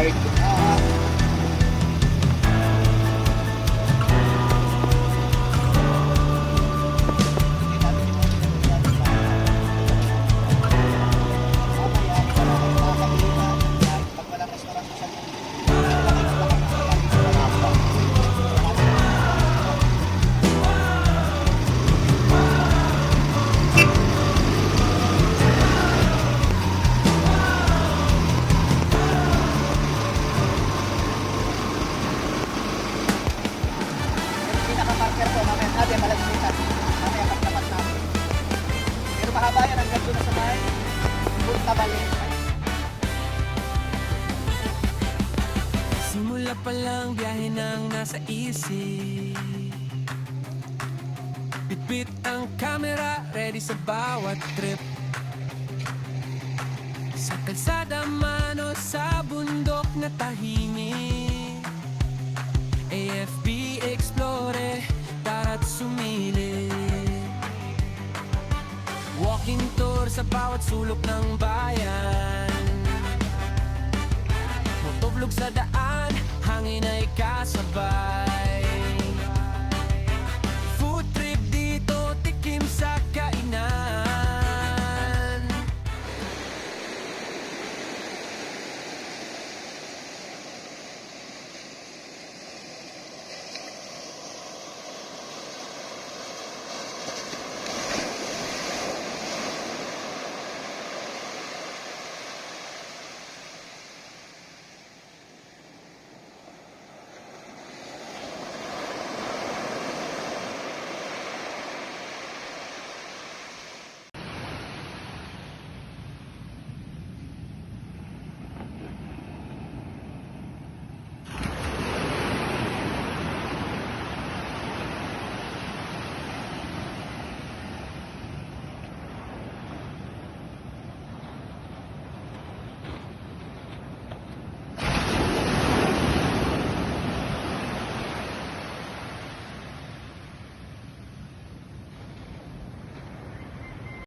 Park. Pinaka-marker po namin. Ate, malagsitan. Mamaya pagdapat namin. Pero mahaba yan hanggang doon na sa may Punta Balik. Simula pa lang biyahe nang nasa isip. Bitbit ang camera, ready sa bawat trip. Sa kalsada man o sa bundok na tahimik, AFB Explorer, tara't sumilip. Walking tour sa bawat sulok ng bayan. Motovlog sa daan, hangin ay kasabay.